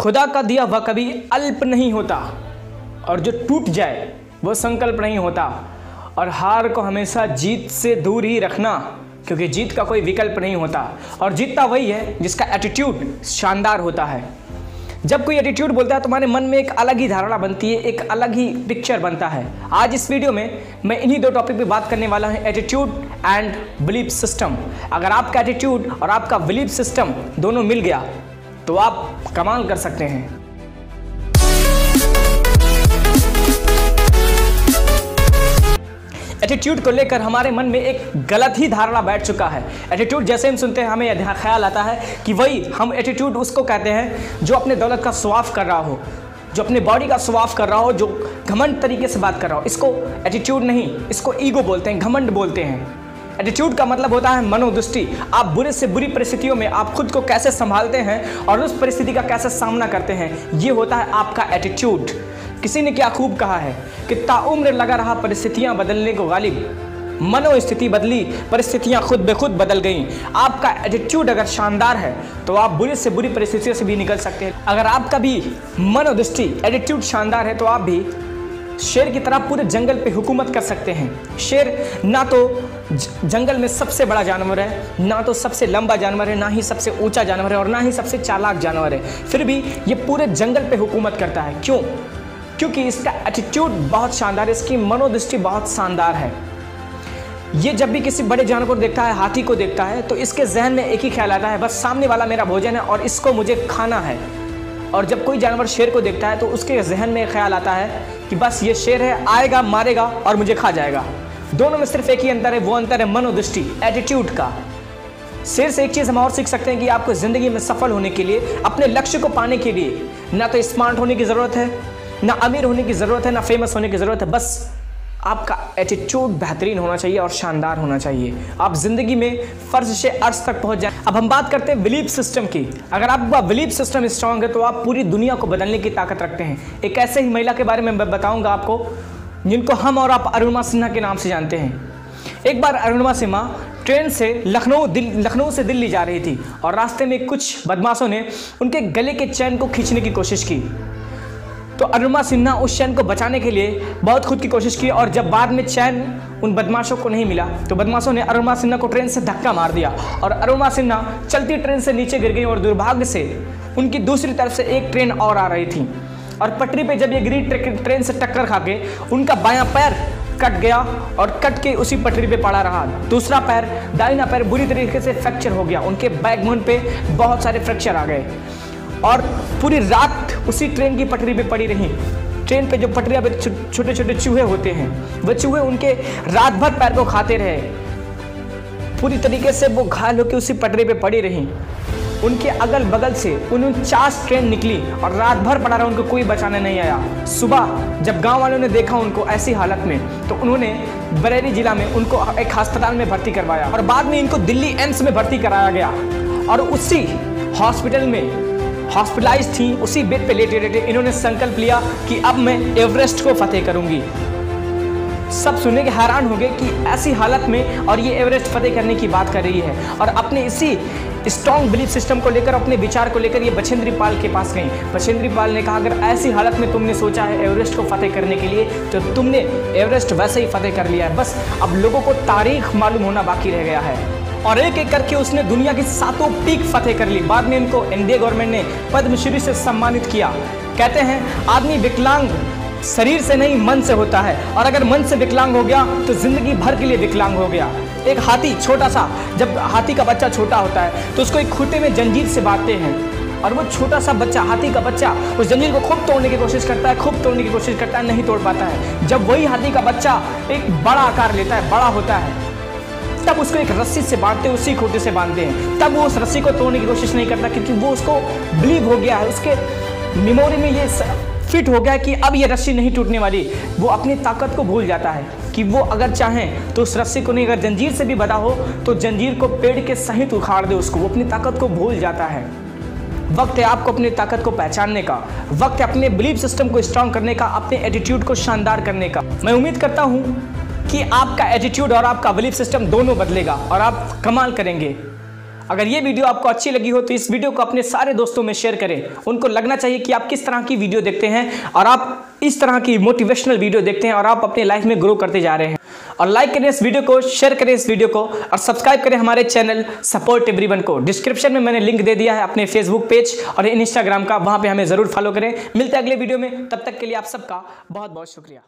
खुदा का दिया वह कभी अल्प नहीं होता, और जो टूट जाए वो संकल्प नहीं होता। और हार को हमेशा जीत से दूर ही रखना, क्योंकि जीत का कोई विकल्प नहीं होता। और जीतता वही है जिसका एटीट्यूड शानदार होता है। जब कोई एटीट्यूड बोलता है, तुम्हारे मन में एक अलग ही धारणा बनती है, एक अलग ही पिक्चर बनता है। आज इस वीडियो में मैं इन्हीं दो टॉपिक पे बात करने वाला हूं, एटीट्यूड एंड बिलीफ सिस्टम। अगर आपका एटीट्यूड और आपका बिलीफ सिस्टम दोनों मिल गया तो आप कमाल कर सकते हैं। एटीट्यूड को लेकर हमारे मन में एक गलत ही धारणा बैठ चुका है। एटीट्यूड जैसे हम सुनते हैं हमें यह ख्याल आता है कि वही हम एटीट्यूड उसको कहते हैं जो अपने दौलत का स्वाफ कर रहा हो, जो अपने बॉडी का स्वाफ कर रहा हो, जो घमंड तरीके से बात कर रहा हो। इसको एटीट्यूड नहीं, इसको ईगो बोलते हैं, घमंड बोलते हैं। एटीट्यूड का मतलब होता है मनोदृष्टि। आप बुरे से बुरी परिस्थितियों में आप खुद को कैसे संभालते हैं और उस परिस्थिति का कैसे सामना करते हैं, ये होता है आपका एटीट्यूड। किसी ने क्या खूब कहा है कि ताउम्र लगा रहा परिस्थितियां बदलने को गालिब, मनोस्थिति बदली परिस्थितियां खुद ब खुद बदल गईं। आपका एटीट्यूड अगर शानदार है तो आप बुरी से बुरी परिस्थितियों से भी निकल सकते हैं। अगर आपका भी मनोदृष्टि एटीट्यूड शानदार है तो आप भी शेर की तरह पूरे जंगल पे हुकूमत कर सकते हैं। शेर ना तो जंगल में सबसे बड़ा जानवर है, ना तो सबसे लंबा जानवर है, ना ही सबसे ऊंचा जानवर है, और ना ही सबसे चालाक जानवर है। फिर भी ये पूरे जंगल पे हुकूमत करता है। क्यों? क्योंकि इसका एटीट्यूड बहुत शानदार है, इसकी मनोदृष्टि बहुत शानदार है। ये जब भी किसी बड़े जानवर को देखता है, हाथी को देखता है, तो इसके जहन में एक ही ख्याल आता है, बस सामने वाला मेरा भोजन है और इसको मुझे खाना है। और जब कोई जानवर शेर को देखता है तो उसके जहन में ख्याल आता है कि बस ये शेर है, आएगा, मारेगा और मुझे खा जाएगा। दोनों में सिर्फ एक ही अंतर है, वो अंतर है मनोदृष्टि, एटीट्यूड का। शेर से एक चीज़ हम और सीख सकते हैं कि आपको ज़िंदगी में सफल होने के लिए, अपने लक्ष्य को पाने के लिए ना तो स्मार्ट होने की ज़रूरत है, ना अमीर होने की ज़रूरत है, ना फेमस होने की ज़रूरत है। बस आपका एटीट्यूड बेहतरीन होना चाहिए और शानदार होना चाहिए। आप ज़िंदगी में फर्ज से अर्श तक पहुंच जाए। अब हम बात करते हैं बिलीफ सिस्टम की। अगर आपका बिलीफ सिस्टम स्ट्रांग है तो आप पूरी दुनिया को बदलने की ताकत रखते हैं। एक ऐसे ही महिला के बारे में मैं बताऊंगा आपको, जिनको हम और आप अरुणिमा सिन्हा के नाम से जानते हैं। एक बार अरुणिमा सिन्हा ट्रेन से लखनऊ से दिल्ली जा रही थी और रास्ते में कुछ बदमाशों ने उनके गले के चैन को खींचने की कोशिश की। तो अरुणिमा सिन्हा उस चैन को बचाने के लिए बहुत खुद की कोशिश की, और जब बाद में चैन उन बदमाशों को नहीं मिला तो बदमाशों ने अरुणिमा सिन्हा को ट्रेन से धक्का मार दिया और अरुणिमा सिन्हा चलती ट्रेन से नीचे गिर गई। और दुर्भाग्य से उनकी दूसरी तरफ से एक ट्रेन और आ रही थी और पटरी पे जब ये गिरी, ट्रेन से टक्कर खा के उनका बायां पैर कट गया और कट के उसी पटरी पे पड़ा रहा। दूसरा पैर, दाहिना पैर बुरी तरीके से फ्रैक्चर हो गया। उनके बैकबोन पे बहुत सारे फ्रैक्चर आ गए और पूरी रात उसी ट्रेन की पटरी पे पड़ी रही। ट्रेन पे जो पटरियां पे छोटे छोटे चूहे होते हैं, वो चूहे उनके रात भर पैर को खाते रहे। पूरी तरीके से वो घायल होकर उसी पटरी पे पड़ी रही। उनके अगल बगल से 49 ट्रेन निकली और रात भर पड़ा रहा, उनको कोई बचाने नहीं आया। सुबह जब गांव वालों ने देखा उनको ऐसी हालत में, तो उन्होंने बरेली जिला में उनको एक अस्पताल में भर्ती करवाया और बाद में इनको दिल्ली एम्स में भर्ती कराया गया। और उसी हॉस्पिटल में हॉस्पिटलाइज थी, उसी बेड पे लेटे लेटे इन्होंने संकल्प लिया कि अब मैं एवरेस्ट को फतेह करूंगी। सब सुनने के हैरान हो गए कि ऐसी हालत में और ये एवरेस्ट फतेह करने की बात कर रही है। और अपने इसी स्ट्रॉन्ग बिलीफ सिस्टम को लेकर, अपने विचार को लेकर ये बछेंद्री पाल के पास गई। बछेंद्री पाल ने कहा, अगर ऐसी हालत में तुमने सोचा है एवरेस्ट को फतेह करने के लिए तो तुमने एवरेस्ट वैसे ही फतेह कर लिया है। बस अब लोगों को तारीख मालूम होना बाकी रह गया है। और एक एक करके उसने दुनिया की 7 पीक फतेह कर ली। बाद में इनको इंडिया गवर्नमेंट ने पद्मश्री से सम्मानित किया। कहते हैं आदमी विकलांग शरीर से नहीं मन से होता है, और अगर मन से विकलांग हो गया तो जिंदगी भर के लिए विकलांग हो गया। एक हाथी छोटा सा, जब हाथी का बच्चा छोटा होता है तो उसको एक खूंटे में जंजीर से बांधते हैं और वो छोटा सा बच्चा, हाथी का बच्चा, उस जंजीर को खूब तोड़ने की कोशिश करता है, खूब तोड़ने की कोशिश करता है, नहीं तोड़ पाता है। जब वही हाथी का बच्चा एक बड़ा आकार लेता है, बड़ा होता है, तब उसको एक रस्सी से बांधते हैं, उसी खूंटे से बांधते हैं। तब वो उस रस्सी को तोड़ने की कोशिश नहीं करता, क्योंकि वो उसको बिलीव हो गया है, उसके मेमोरी में ये फिट हो गया कि अब ये रस्सी नहीं टूटने वाली। वो अपनी ताकत को भूल जाता है कि वो अगर चाहें तो उस रस्सी को नहीं, अगर जंजीर से भी बंधा हो तो जंजीर को पेड़ के सहित उखाड़ दे उसको। वो अपनी ताकत को भूल जाता है। वक्त है आपको अपनी ताकत को पहचानने का, वक्त है अपने बिलीफ सिस्टम को स्ट्रांग करने का, अपने एटीट्यूड को शानदार करने का। मैं उम्मीद करता हूं कि आपका एटीट्यूड और आपका बिलीफ सिस्टम दोनों बदलेगा और आप कमाल करेंगे। अगर ये वीडियो आपको अच्छी लगी हो तो इस वीडियो को अपने सारे दोस्तों में शेयर करें। उनको लगना चाहिए कि आप किस तरह की वीडियो देखते हैं और आप इस तरह की मोटिवेशनल वीडियो देखते हैं और आप अपने लाइफ में ग्रो करते जा रहे हैं। और लाइक करें इस वीडियो को, शेयर करें इस वीडियो को और सब्सक्राइब करें हमारे चैनल सपोर्ट एवरीवन को। डिस्क्रिप्शन में मैंने लिंक दे दिया है अपने फेसबुक पेज और इंस्टाग्राम का, वहां पे हमें जरूर फॉलो करें। मिलते हैं अगले वीडियो में, तब तक के लिए आप सबका बहुत बहुत शुक्रिया।